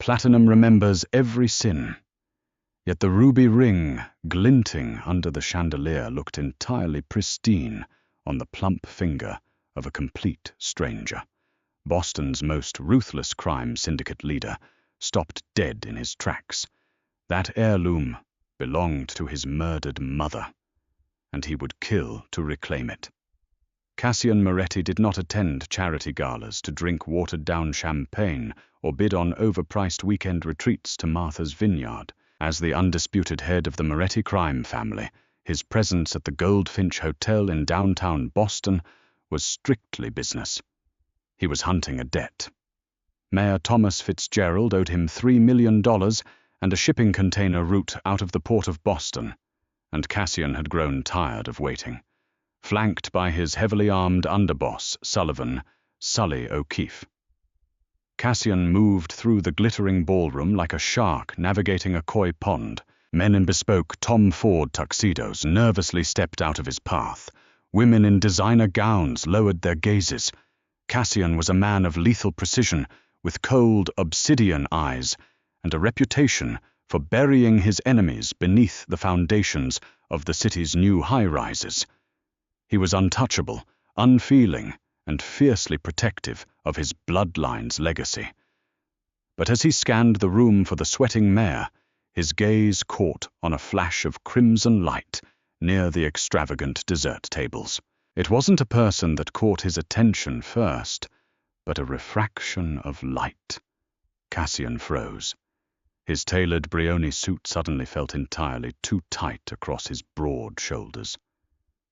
Platinum remembers every sin. Yet the ruby ring, glinting under the chandelier, looked entirely pristine on the plump finger of a complete stranger. Boston's most ruthless crime syndicate leader stopped dead in his tracks. That heirloom belonged to his murdered mother, and he would kill to reclaim it. Cassian Moretti did not attend charity galas to drink watered-down champagne or bid on overpriced weekend retreats to Martha's Vineyard. As the undisputed head of the Moretti crime family, his presence at the Goldfinch Hotel in downtown Boston was strictly business. He was hunting a debt. Mayor Thomas Fitzgerald owed him $3 million and a shipping container route out of the port of Boston, and Cassian had grown tired of waiting. Flanked by his heavily armed underboss, Sully O'Keefe. Cassian moved through the glittering ballroom like a shark navigating a koi pond. Men in bespoke Tom Ford tuxedos nervously stepped out of his path. Women in designer gowns lowered their gazes. Cassian was a man of lethal precision, with cold, obsidian eyes, and a reputation for burying his enemies beneath the foundations of the city's new high-rises. He was untouchable, unfeeling, and fiercely protective of his bloodline's legacy. But as he scanned the room for the sweating mayor, his gaze caught on a flash of crimson light near the extravagant dessert tables. It wasn't a person that caught his attention first, but a refraction of light. Cassian froze. His tailored Brioni suit suddenly felt entirely too tight across his broad shoulders.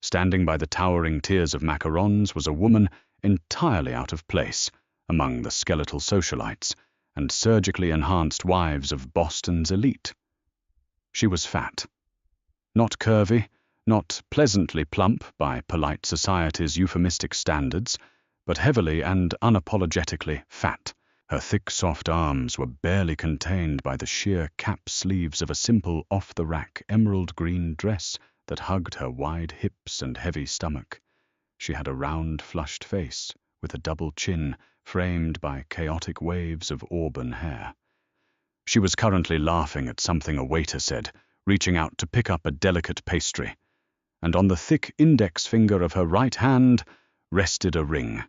Standing by the towering tiers of macarons was a woman entirely out of place among the skeletal socialites and surgically enhanced wives of Boston's elite. She was fat. Not curvy, not pleasantly plump by polite society's euphemistic standards, but heavily and unapologetically fat. Her thick, soft arms were barely contained by the sheer cap sleeves of a simple, off-the-rack emerald green dress that hugged her wide hips and heavy stomach. She had a round, flushed face with a double chin framed by chaotic waves of auburn hair. She was currently laughing at something a waiter said, reaching out to pick up a delicate pastry, and on the thick index finger of her right hand rested a ring.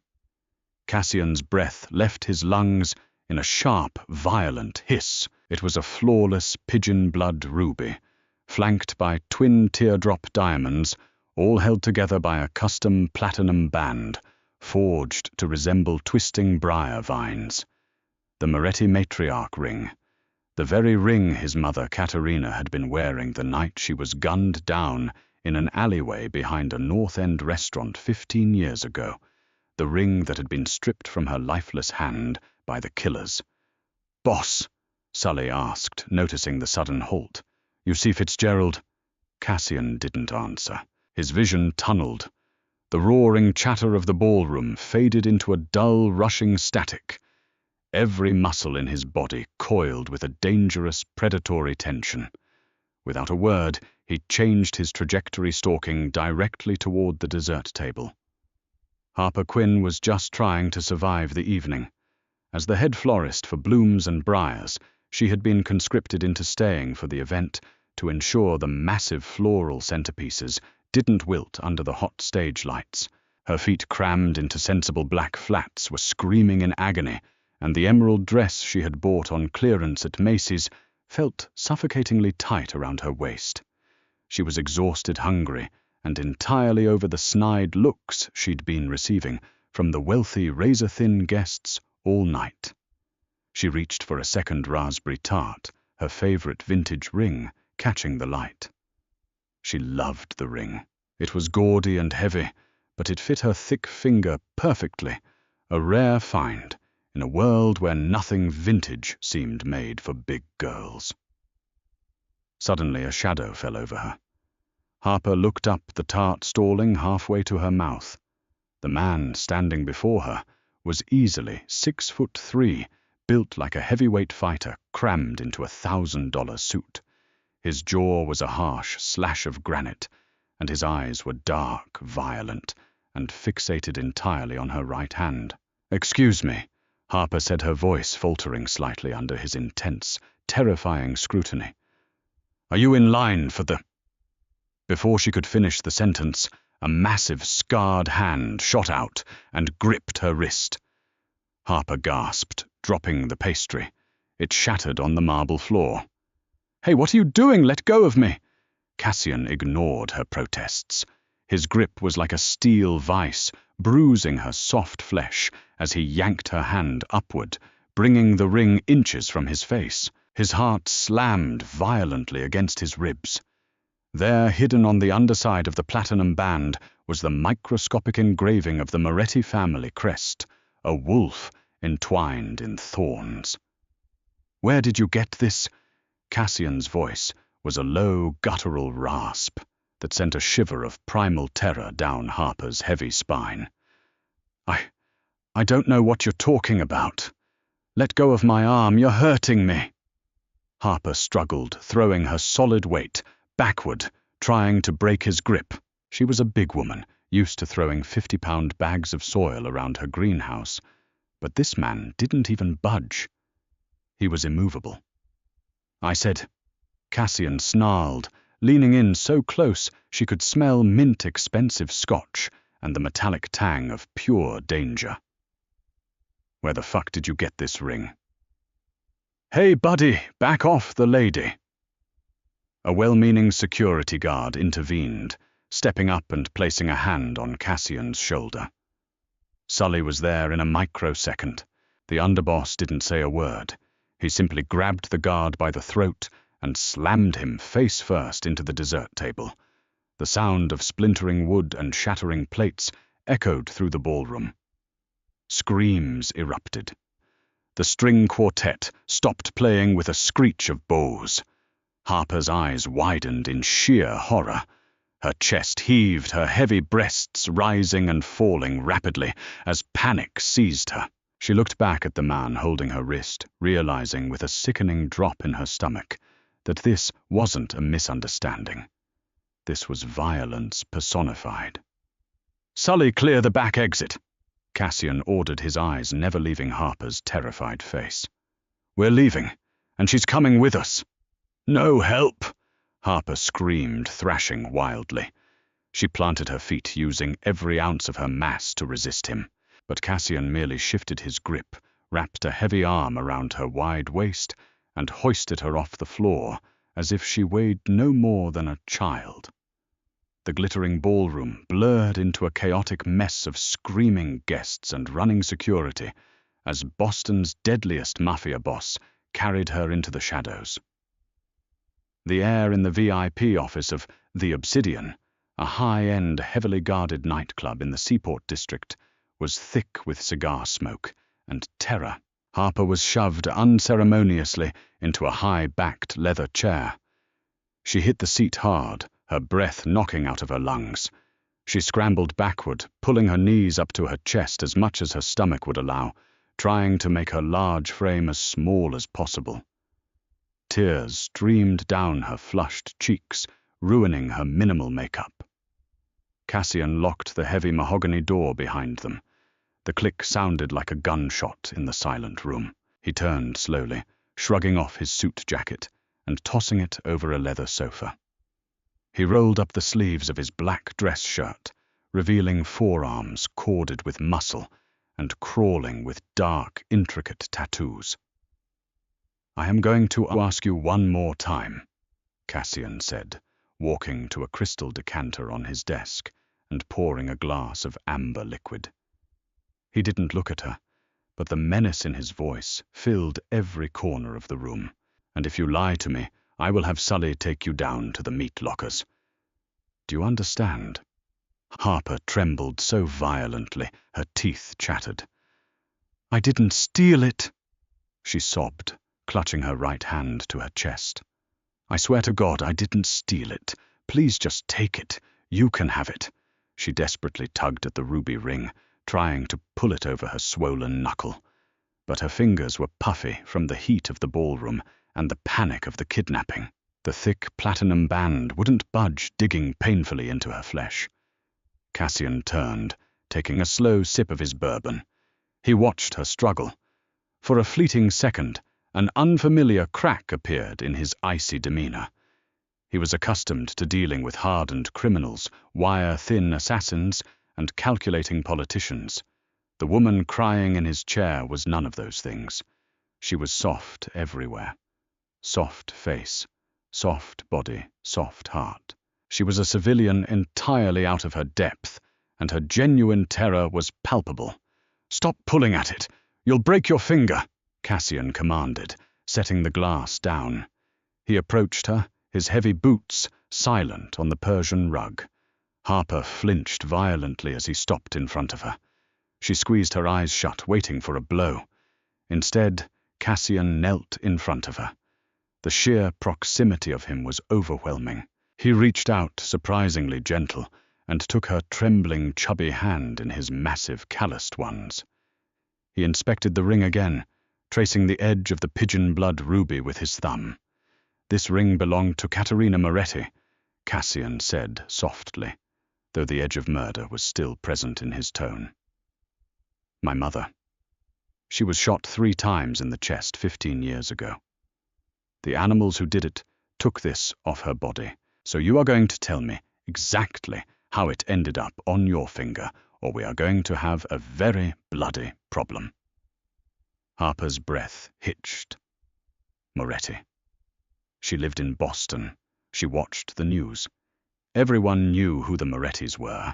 Cassian's breath left his lungs in a sharp, violent hiss. It was a flawless pigeon-blood ruby, flanked by twin teardrop diamonds, all held together by a custom platinum band, forged to resemble twisting briar vines. The Moretti matriarch ring, the very ring his mother Katerina had been wearing the night she was gunned down in an alleyway behind a North End restaurant 15 years ago, the ring that had been stripped from her lifeless hand by the killers. "Boss," Sully asked, noticing the sudden halt. "You see Fitzgerald?" Cassian didn't answer. His vision tunneled. The roaring chatter of the ballroom faded into a dull, rushing static. Every muscle in his body coiled with a dangerous, predatory tension. Without a word, he changed his trajectory, stalking directly toward the dessert table. Harper Quinn was just trying to survive the evening. As the head florist for Blooms and Briars, she had been conscripted into staying for the event to ensure the massive floral centerpieces didn't wilt under the hot stage lights. Her feet, crammed into sensible black flats, were screaming in agony, and the emerald dress she had bought on clearance at Macy's felt suffocatingly tight around her waist. She was exhausted, hungry, and entirely over the snide looks she'd been receiving from the wealthy, razor-thin guests all night. She reached for a second raspberry tart, her favorite vintage ring, catching the light. She loved the ring. It was gaudy and heavy, but it fit her thick finger perfectly, a rare find in a world where nothing vintage seemed made for big girls. Suddenly a shadow fell over her. Harper looked up, the tart stalling halfway to her mouth. The man standing before her was easily 6'3", built like a heavyweight fighter crammed into a $1,000 suit. His jaw was a harsh slash of granite, and his eyes were dark, violent, and fixated entirely on her right hand. "Excuse me," Harper said, her voice faltering slightly under his intense, terrifying scrutiny. "Are you in line for the—" Before she could finish the sentence, a massive, scarred hand shot out and gripped her wrist. Harper gasped, dropping the pastry. It shattered on the marble floor. "Hey, what are you doing? Let go of me!" Cassian ignored her protests. His grip was like a steel vice, bruising her soft flesh as he yanked her hand upward, bringing the ring inches from his face. His heart slammed violently against his ribs. There, hidden on the underside of the platinum band, was the microscopic engraving of the Moretti family crest, a wolf entwined in thorns. "Where did you get this?" Cassian's voice was a low, guttural rasp that sent a shiver of primal terror down Harper's heavy spine. I don't know what you're talking about. Let go of my arm, you're hurting me." Harper struggled, throwing her solid weight backward, trying to break his grip. She was a big woman, used to throwing 50-pound bags of soil around her greenhouse, but this man didn't even budge. He was immovable. "I said," Cassian snarled, leaning in so close she could smell mint-expensive scotch and the metallic tang of pure danger. "Where the fuck did you get this ring?" "Hey, buddy, back off the lady." A well-meaning security guard intervened, stepping up and placing a hand on Cassian's shoulder. Sully was there in a microsecond. The underboss didn't say a word. He simply grabbed the guard by the throat and slammed him face first into the dessert table. The sound of splintering wood and shattering plates echoed through the ballroom. Screams erupted. The string quartet stopped playing with a screech of bows. Harper's eyes widened in sheer horror. Her chest heaved, her heavy breasts rising and falling rapidly as panic seized her. She looked back at the man holding her wrist, realizing with a sickening drop in her stomach that this wasn't a misunderstanding. This was violence personified. "Sully, clear the back exit," Cassian ordered, his eyes never leaving Harper's terrified face. "We're leaving, and she's coming with us." "No help!" Harper screamed, thrashing wildly. She planted her feet, using every ounce of her mass to resist him, but Cassian merely shifted his grip, wrapped a heavy arm around her wide waist, and hoisted her off the floor as if she weighed no more than a child. The glittering ballroom blurred into a chaotic mess of screaming guests and running security as Boston's deadliest mafia boss carried her into the shadows. The air in the VIP office of The Obsidian, a high-end, heavily guarded nightclub in the Seaport district, was thick with cigar smoke and terror. Harper was shoved unceremoniously into a high-backed leather chair. She hit the seat hard, her breath knocking out of her lungs. She scrambled backward, pulling her knees up to her chest as much as her stomach would allow, trying to make her large frame as small as possible. Tears streamed down her flushed cheeks, ruining her minimal makeup. Cassian locked the heavy mahogany door behind them. The click sounded like a gunshot in the silent room. He turned slowly, shrugging off his suit jacket and tossing it over a leather sofa. He rolled up the sleeves of his black dress shirt, revealing forearms corded with muscle and crawling with dark, intricate tattoos. "I am going to ask you one more time," Cassian said, walking to a crystal decanter on his desk and pouring a glass of amber liquid. He didn't look at her, but the menace in his voice filled every corner of the room. "And if you lie to me, I will have Sully take you down to the meat lockers. Do you understand?" Harper trembled so violently, her teeth chattered. "I didn't steal it," she sobbed, clutching her right hand to her chest. "I swear to God I didn't steal it. Please just take it. You can have it." She desperately tugged at the ruby ring, trying to pull it over her swollen knuckle. But her fingers were puffy from the heat of the ballroom and the panic of the kidnapping. The thick platinum band wouldn't budge, digging painfully into her flesh. Cassian turned, taking a slow sip of his bourbon. He watched her struggle, For a fleeting second, an unfamiliar crack appeared in his icy demeanor. He was accustomed to dealing with hardened criminals, wire-thin assassins, and calculating politicians. The woman crying in his chair was none of those things. She was soft everywhere. Soft face, soft body, soft heart. She was a civilian entirely out of her depth, and her genuine terror was palpable. "Stop pulling at it! You'll break your finger," Cassian commanded, setting the glass down. He approached her, his heavy boots silent on the Persian rug. Harper flinched violently as he stopped in front of her. She squeezed her eyes shut, waiting for a blow. Instead, Cassian knelt in front of her. The sheer proximity of him was overwhelming. He reached out, surprisingly gentle, and took her trembling, chubby hand in his massive, calloused ones. He inspected the ring again, tracing the edge of the pigeon blood ruby with his thumb. "This ring belonged to Caterina Moretti," Cassian said softly, though the edge of murder was still present in his tone. "My mother. She was shot 3 times in the chest 15 years ago. The animals who did it took this off her body, so you are going to tell me exactly how it ended up on your finger, or we are going to have a very bloody problem." Harper's breath hitched. Moretti. She lived in Boston. She watched the news. Everyone knew who the Morettis were.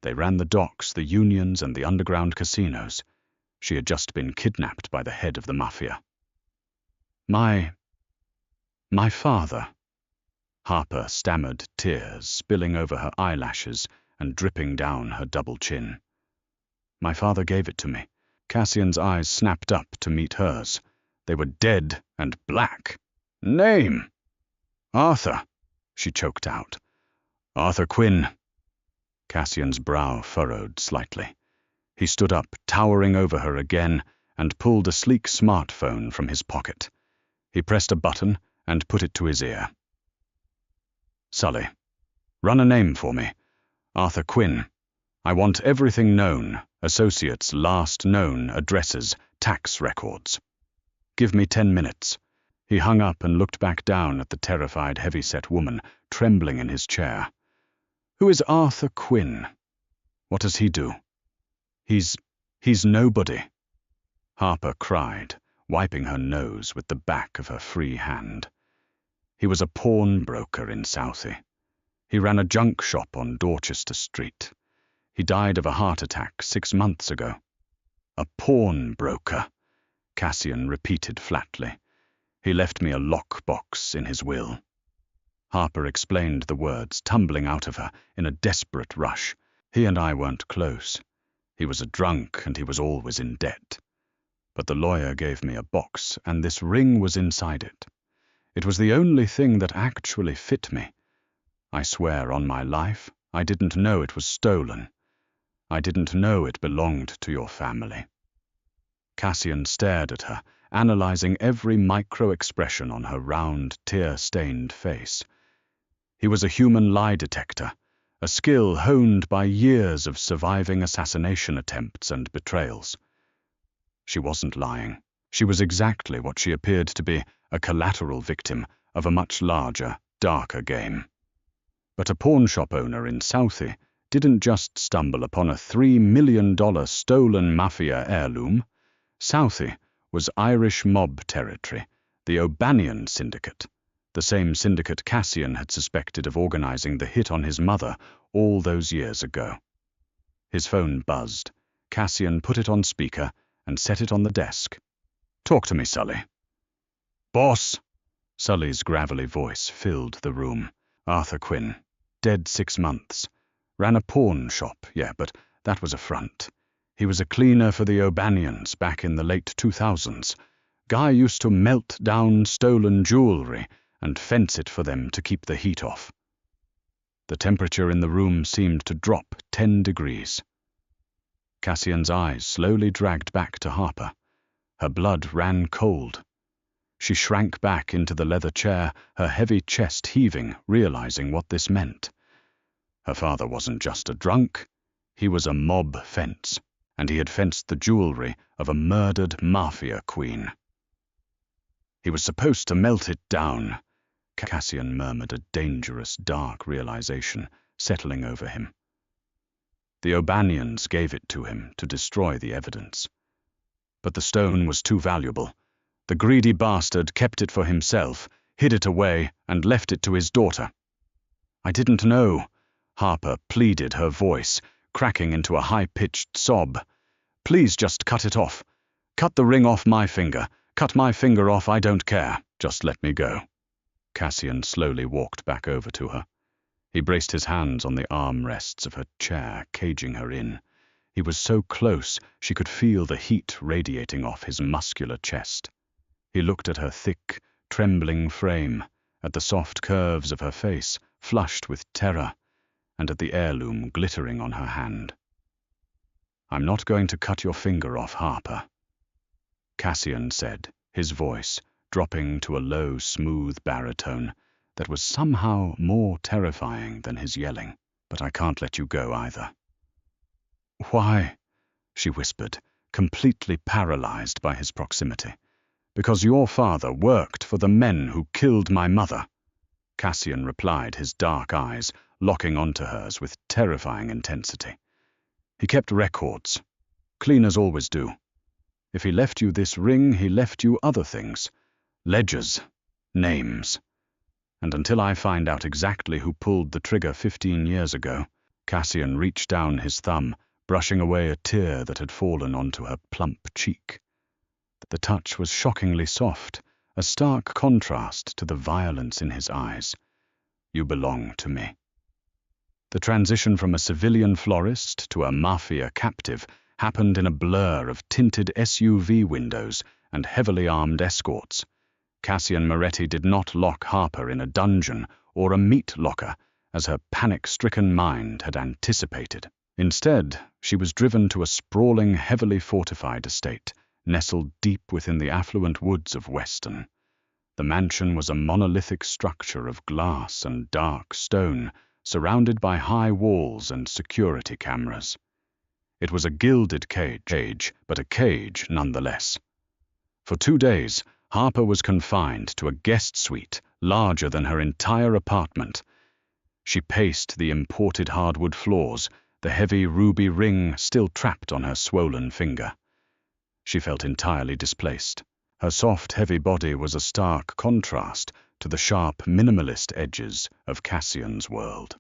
They ran the docks, the unions, and the underground casinos. She had just been kidnapped by the head of the Mafia. My father," Harper stammered, tears spilling over her eyelashes and dripping down her double chin. "My father gave it to me." Cassian's eyes snapped up to meet hers. They were dead and black. "Name?" "Arthur," she choked out. "Arthur Quinn." Cassian's brow furrowed slightly. He stood up, towering over her again, and pulled a sleek smartphone from his pocket. He pressed a button and put it to his ear. "Sully, run a name for me. Arthur Quinn. I want everything known, associates' last known addresses, tax records. Give me 10 minutes. He hung up and looked back down at the terrified, heavy-set woman, trembling in his chair. "Who is Arthur Quinn? What does he do?" He's nobody," Harper cried, wiping her nose with the back of her free hand. "He was a pawnbroker in Southie. He ran a junk shop on Dorchester Street. He died of a heart attack 6 months ago." "A pawnbroker," Cassian repeated flatly. "He left me a lockbox in his will." Harper explained the words, tumbling out of her in a desperate rush. "He and I weren't close. He was a drunk and he was always in debt. But the lawyer gave me a box, and this ring was inside it. It was the only thing that actually fit me. I swear on my life, I didn't know it was stolen. I didn't know it belonged to your family." Cassian stared at her, analyzing every micro-expression on her round, tear-stained face. He was a human lie detector, a skill honed by years of surviving assassination attempts and betrayals. She wasn't lying. She was exactly what she appeared to be, a collateral victim of a much larger, darker game. But a pawnshop owner in Southie didn't just stumble upon a $3 million stolen Mafia heirloom. Southie was Irish mob territory, the O'Banion Syndicate, the same syndicate Cassian had suspected of organizing the hit on his mother all those years ago. His phone buzzed. Cassian put it on speaker and set it on the desk. "Talk to me, Sully." "Boss!" Sully's gravelly voice filled the room. "Arthur Quinn. Dead 6 months. Ran a pawn shop, yeah, but that was a front. He was a cleaner for the O'Banions back in the late 2000s. Guy used to melt down stolen jewelry and fence it for them to keep the heat off." The temperature in the room seemed to drop 10 degrees. Cassian's eyes slowly dragged back to Harper. Her blood ran cold. She shrank back into the leather chair, her heavy chest heaving, realizing what this meant. Her father wasn't just a drunk. He was a mob fence. and he had fenced the jewelry of a murdered mafia queen. He was supposed to melt it down. Cassian murmured, a dangerous, dark realization settling over him. The O'Banions gave it to him to destroy the evidence. But the stone was too valuable. The greedy bastard kept it for himself, hid it away, and left it to his daughter. I didn't know, Harper pleaded, her voice cracking into a high-pitched sob. Please just cut it off. Cut the ring off my finger. Cut my finger off, I don't care. Just let me go. Cassian slowly walked back over to her. He braced his hands on the armrests of her chair, caging her in. He was so close she could feel the heat radiating off his muscular chest. He looked at her thick, trembling frame, at the soft curves of her face, flushed with terror, and at the heirloom glittering on her hand. I'm not going to cut your finger off, Harper, Cassian said, his voice dropping to a low, smooth baritone that was somehow more terrifying than his yelling. But I can't let you go either. Why? She whispered, completely paralyzed by his proximity. Because your father worked for the men who killed my mother, Cassian replied, his dark eyes locking onto hers with terrifying intensity. He kept records. Cleaners always do. If he left you this ring, he left you other things. Ledgers, names. And until I find out exactly who pulled the trigger 15 years ago, Cassian reached down his thumb, brushing away a tear that had fallen onto her plump cheek. The touch was shockingly soft, a stark contrast to the violence in his eyes. You belong to me. The transition from a civilian florist to a mafia captive happened in a blur of tinted SUV windows and heavily armed escorts. Cassian Moretti did not lock Harper in a dungeon or a meat locker, as her panic-stricken mind had anticipated. Instead, she was driven to a sprawling, heavily fortified estate, nestled deep within the affluent woods of Weston. The mansion was a monolithic structure of glass and dark stone, surrounded by high walls and security cameras. It was a gilded cage, but a cage nonetheless. For 2 days, Harper was confined to a guest suite larger than her entire apartment. She paced the imported hardwood floors, the heavy ruby ring still trapped on her swollen finger. She felt entirely displaced. Her soft, heavy body was a stark contrast to the sharp, minimalist edges of Cassian's world.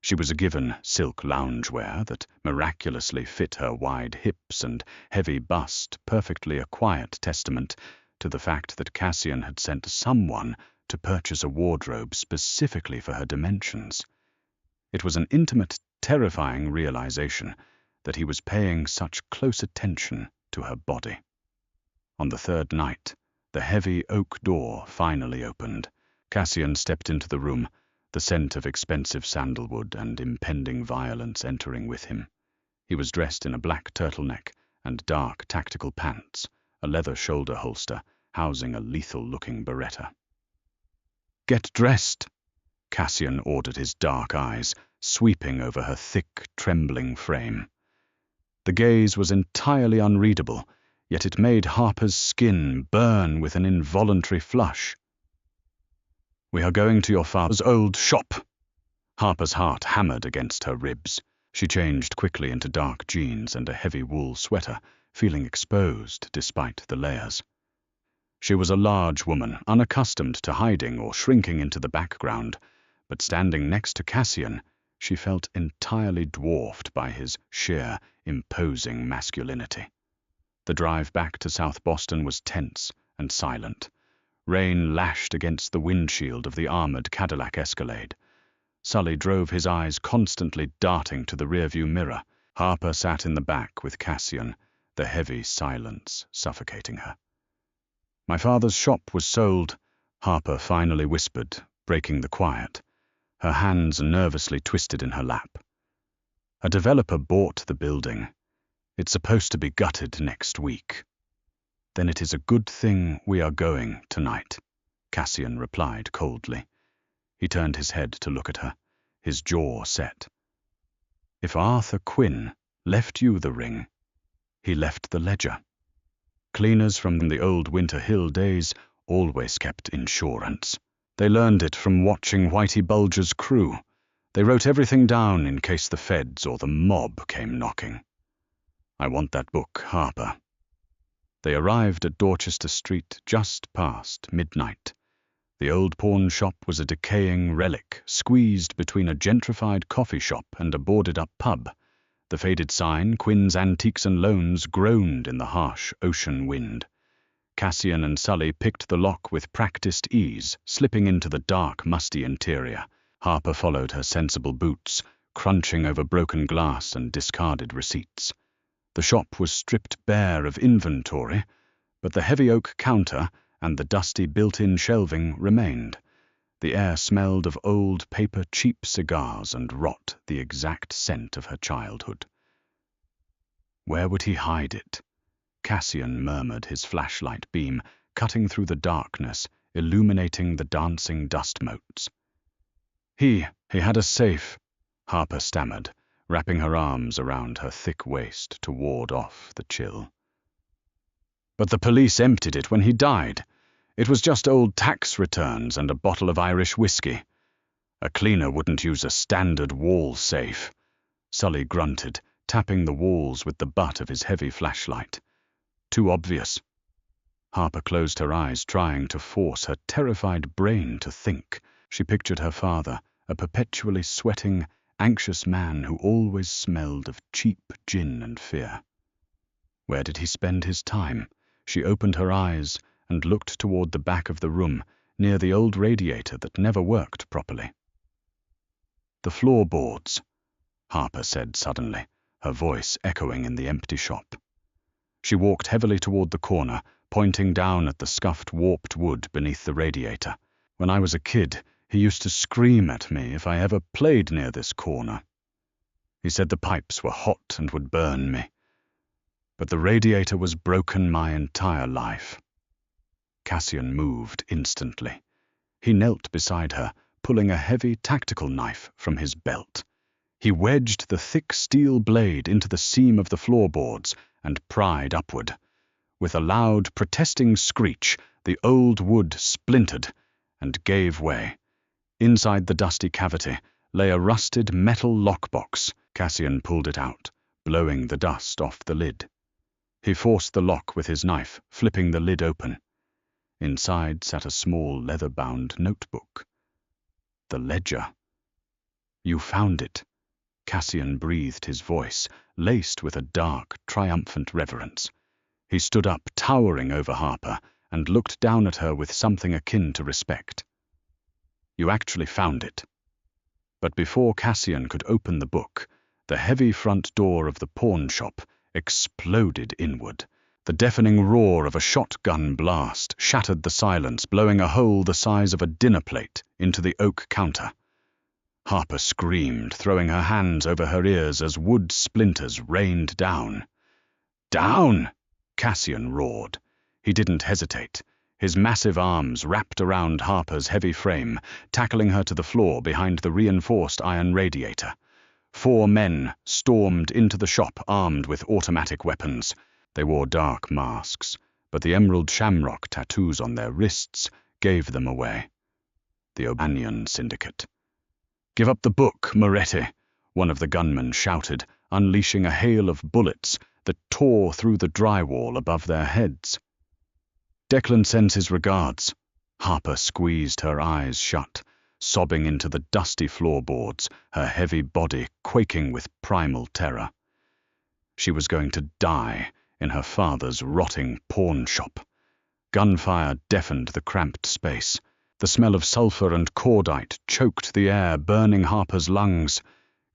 She was given silk loungewear that miraculously fit her wide hips and heavy bust, perfectly a quiet testament to the fact that Cassian had sent someone to purchase a wardrobe specifically for her dimensions. It was an intimate, terrifying realization that he was paying such close attention to her body. On the 3rd night, the heavy oak door finally opened. Cassian stepped into the room, the scent of expensive sandalwood and impending violence entering with him. He was dressed in a black turtleneck and dark tactical pants, a leather shoulder holster housing a lethal-looking Beretta. "Get dressed," Cassian ordered, his dark eyes sweeping over her thick, trembling frame. The gaze was entirely unreadable, yet it made Harper's skin burn with an involuntary flush. "We are going to your father's old shop." Harper's heart hammered against her ribs. She changed quickly into dark jeans and a heavy wool sweater, feeling exposed despite the layers. She was a large woman, unaccustomed to hiding or shrinking into the background, but standing next to Cassian, she felt entirely dwarfed by his sheer, imposing masculinity. The drive back to South Boston was tense and silent. Rain lashed against the windshield of the armored Cadillac Escalade. Sully drove his eyes constantly darting to the rearview mirror. Harper sat in the back with Cassian, the heavy silence suffocating her. "My father's shop was sold," Harper finally whispered, breaking the quiet, her hands nervously twisted in her lap. "A developer bought the building. It's supposed to be gutted next week." "Then it is a good thing we are going tonight," Cassian replied coldly. He turned his head to look at her, his jaw set. "If Arthur Quinn left you the ring, He left the ledger. Cleaners from the old Winter Hill days always kept insurance. They learned it from watching Whitey Bulger's crew. They wrote everything down in case the feds or the mob came knocking. I want that book, Harper. They arrived at Dorchester Street just past midnight. The old pawn shop was a decaying relic, squeezed between a gentrified coffee shop and a boarded-up pub. The faded sign, Quinn's Antiques and Loans, groaned in the harsh ocean wind. Cassian and Sully picked the lock with practiced ease, slipping into the dark, musty interior. Harper followed her sensible boots, crunching over broken glass and discarded receipts. The shop was stripped bare of inventory, but the heavy oak counter and the dusty built-in shelving remained. The air smelled of old paper cheap cigars and rot, the exact scent of her childhood. Where would he hide it? Cassian murmured, his flashlight beam cutting through the darkness, illuminating the dancing dust motes. He had a safe, Harper stammered, wrapping her arms around her thick waist to ward off the chill. But the police emptied it when he died. It was just old tax returns and a bottle of Irish whiskey. A cleaner wouldn't use a standard wall safe. Sully grunted, tapping the walls with the butt of his heavy flashlight. Too obvious. Harper closed her eyes, trying to force her terrified brain to think. She pictured her father, a perpetually sweating, anxious man who always smelled of cheap gin and fear. Where did he spend his time? She opened her eyes and looked toward the back of the room, near the old radiator that never worked properly. The floorboards, Harper said suddenly, her voice echoing in the empty shop. She walked heavily toward the corner, pointing down at the scuffed, warped wood beneath the radiator. When I was a kid, he used to scream at me if I ever played near this corner. He said the pipes were hot and would burn me. But the radiator was broken my entire life. Cassian moved instantly. He knelt beside her, pulling a heavy tactical knife from his belt. He wedged the thick steel blade into the seam of the floorboards and pried upward. With a loud, protesting screech, the old wood splintered and gave way. Inside the dusty cavity lay a rusted metal lockbox. Cassian pulled it out, blowing the dust off the lid. He forced the lock with his knife, flipping the lid open. Inside sat a small leather-bound notebook. The ledger. You found it. Cassian breathed, his voice laced with a dark, triumphant reverence. He stood up, towering over Harper, and looked down at her with something akin to respect. You actually found it. But before Cassian could open the book, the heavy front door of the pawn shop exploded inward. The deafening roar of a shotgun blast shattered the silence, blowing a hole the size of a dinner plate into the oak counter. Harper screamed, throwing her hands over her ears as wood splinters rained down. Down! Cassian roared. He didn't hesitate. His massive arms wrapped around Harper's heavy frame, tackling her to the floor behind the reinforced iron radiator. 4 men stormed into the shop armed with automatic weapons. They wore dark masks, but the emerald shamrock tattoos on their wrists gave them away. The O'Banion Syndicate. Give up the book, Moretti, one of the gunmen shouted, unleashing a hail of bullets that tore through the drywall above their heads. Declan sends his regards. Harper squeezed her eyes shut, sobbing into the dusty floorboards, her heavy body quaking with primal terror. She was going to die in her father's rotting pawn shop. Gunfire deafened the cramped space. The smell of sulfur and cordite choked the air, burning Harper's lungs.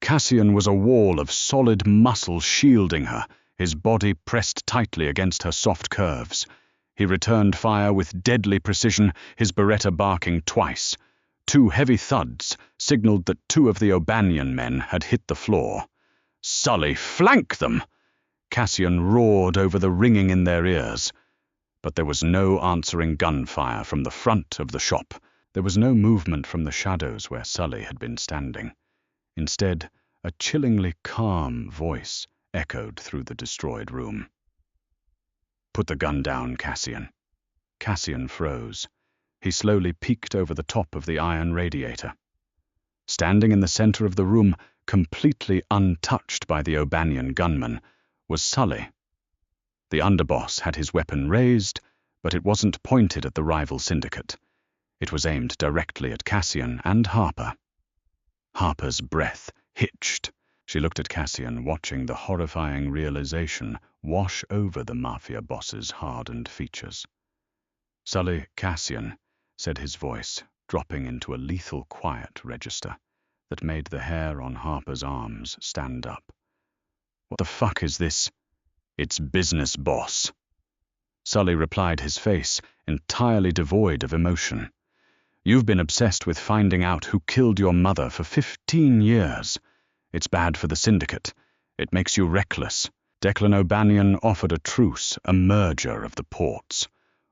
Cassian was a wall of solid muscle shielding her, his body pressed tightly against her soft curves. He returned fire with deadly precision, his Beretta barking twice. 2 heavy thuds signaled that 2 of the O'Banion men had hit the floor. Sully, flank them! Cassian roared over the ringing in their ears. But there was no answering gunfire from the front of the shop. There was no movement from the shadows where Sully had been standing. Instead, a chillingly calm voice echoed through the destroyed room. Put the gun down, Cassian. Cassian froze. He slowly peeked over the top of the iron radiator. Standing in the center of the room, completely untouched by the O'Banion gunman, was Sully. The underboss had his weapon raised, but it wasn't pointed at the rival syndicate. It was aimed directly at Cassian and Harper. Harper's breath hitched. She looked at Cassian, watching the horrifying realization wash over the Mafia boss's hardened features. "Sully, Cassian," said his voice, dropping into a lethal quiet register that made the hair on Harper's arms stand up. "What the fuck is this?" "It's business, boss." Sully replied, his face entirely devoid of emotion. "You've been obsessed with finding out who killed your mother for 15 years. It's bad for the syndicate. It makes you reckless. Declan O'Banion offered a truce, a merger of the ports.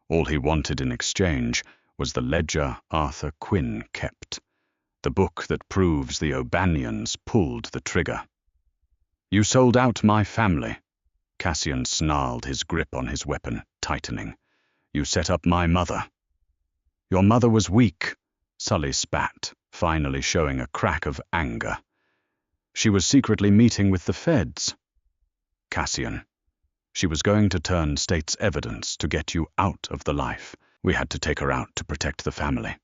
All he wanted in exchange was the ledger Arthur Quinn kept, the book that proves the O'Banions pulled the trigger. You sold out my family." Cassian snarled, his grip on his weapon tightening. "You set up my mother." "Your mother was weak," Sully spat, finally showing a crack of anger. "She was secretly meeting with the feds." "Cassian, she was going to turn state's evidence to get you out of the life. We had to take her out to protect the family.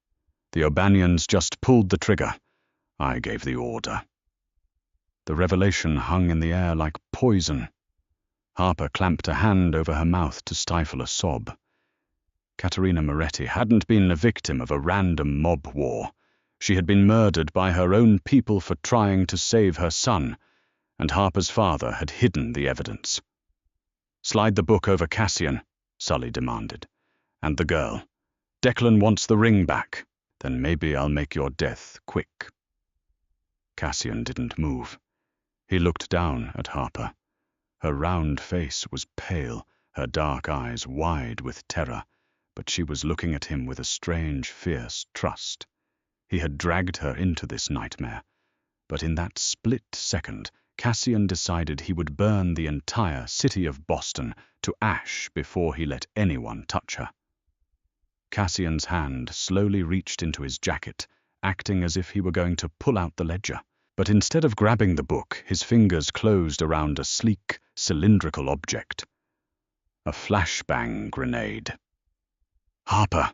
The O'Banions just pulled the trigger. I gave the order." The revelation hung in the air like poison. Harper clamped a hand over her mouth to stifle a sob. Caterina Moretti hadn't been a victim of a random mob war. She had been murdered by her own people for trying to save her son, and Harper's father had hidden the evidence. "Slide the book over Cassian," Sully demanded. "And the girl. Declan wants the ring back. Then maybe I'll make your death quick." Cassian didn't move. He looked down at Harper. Her round face was pale, her dark eyes wide with terror, but she was looking at him with a strange, fierce trust. He had dragged her into this nightmare, but in that split second, Cassian decided he would burn the entire city of Boston to ash before he let anyone touch her. Cassian's hand slowly reached into his jacket, acting as if he were going to pull out the ledger. But instead of grabbing the book, his fingers closed around a sleek, cylindrical object. A flashbang grenade. "Harper,"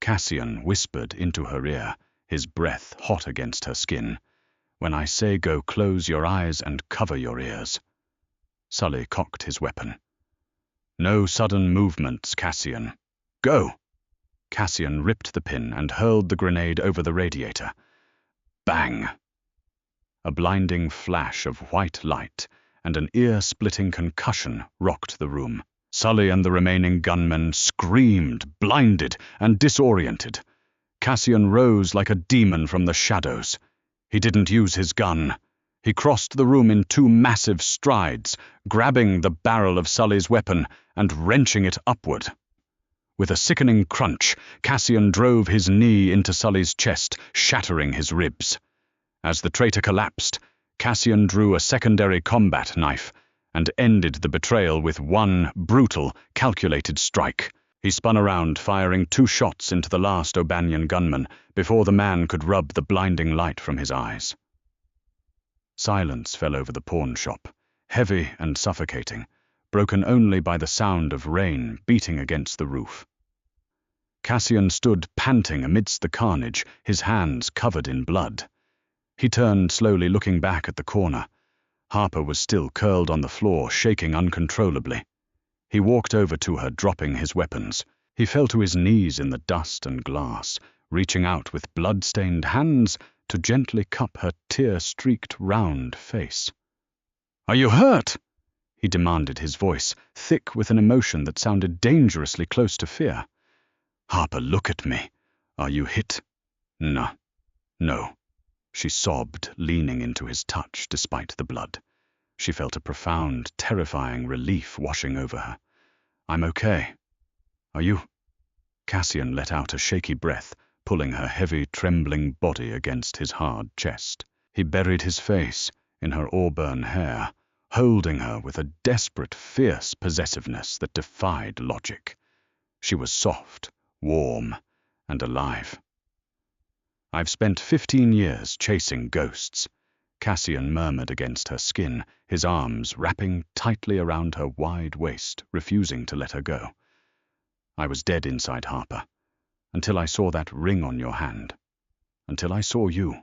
Cassian whispered into her ear, his breath hot against her skin. "When I say go, close your eyes and cover your ears." Sully cocked his weapon. "No sudden movements, Cassian. Go!" Cassian ripped the pin and hurled the grenade over the radiator. Bang! A blinding flash of white light and an ear-splitting concussion rocked the room. Sully and the remaining gunmen screamed, blinded and disoriented. Cassian rose like a demon from the shadows. He didn't use his gun. He crossed the room in 2 massive strides, grabbing the barrel of Sully's weapon and wrenching it upward. With a sickening crunch, Cassian drove his knee into Sully's chest, shattering his ribs. As the traitor collapsed, Cassian drew a secondary combat knife and ended the betrayal with one brutal, calculated strike. He spun around, firing 2 shots into the last O'Banion gunman before the man could rub the blinding light from his eyes. Silence fell over the pawn shop, heavy and suffocating, broken only by the sound of rain beating against the roof. Cassian stood panting amidst the carnage, his hands covered in blood. He turned slowly, looking back at the corner. Harper was still curled on the floor, shaking uncontrollably. He walked over to her, dropping his weapons. He fell to his knees in the dust and glass, reaching out with blood-stained hands to gently cup her tear-streaked round face. "Are you hurt?" he demanded, his voice thick with an emotion that sounded dangerously close to fear. "Harper, look at me. Are you hit?" No. She sobbed, leaning into his touch despite the blood. She felt a profound, terrifying relief washing over her. "I'm okay. Are you?" Cassian let out a shaky breath, pulling her heavy, trembling body against his hard chest. He buried his face in her auburn hair, holding her with a desperate, fierce possessiveness that defied logic. She was soft, warm, and alive. "I've spent 15 years chasing ghosts," Cassian murmured against her skin, his arms wrapping tightly around her wide waist, refusing to let her go. "I was dead inside Harper, until I saw that ring on your hand. Until I saw you."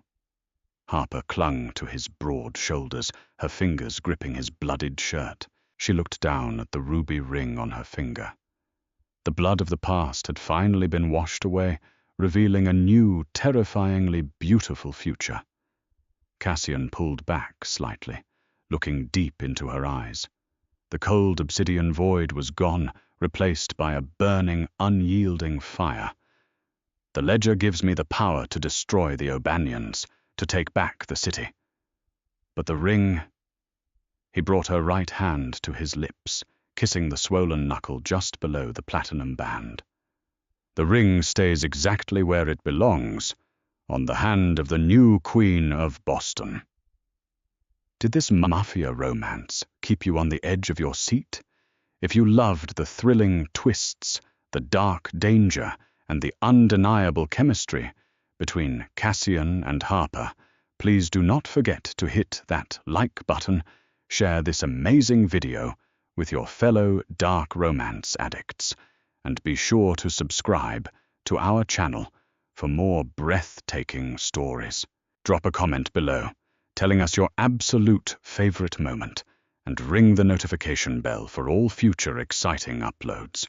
Harper clung to his broad shoulders, her fingers gripping his bloodied shirt. She looked down at the ruby ring on her finger. The blood of the past had finally been washed away, revealing a new, terrifyingly beautiful future. Cassian pulled back slightly, looking deep into her eyes. The cold obsidian void was gone, replaced by a burning, unyielding fire. "The ledger gives me the power to destroy the O'Banions, to take back the city. But the ring—" He brought her right hand to his lips, kissing the swollen knuckle just below the platinum band. "The ring stays exactly where it belongs, on the hand of the new Queen of Boston." Did this mafia romance keep you on the edge of your seat? If you loved the thrilling twists, the dark danger, and the undeniable chemistry between Cassian and Harper, please do not forget to hit that like button, share this amazing video with your fellow dark romance addicts, and be sure to subscribe to our channel for more breathtaking stories. Drop a comment below telling us your absolute favorite moment, and ring the notification bell for all future exciting uploads.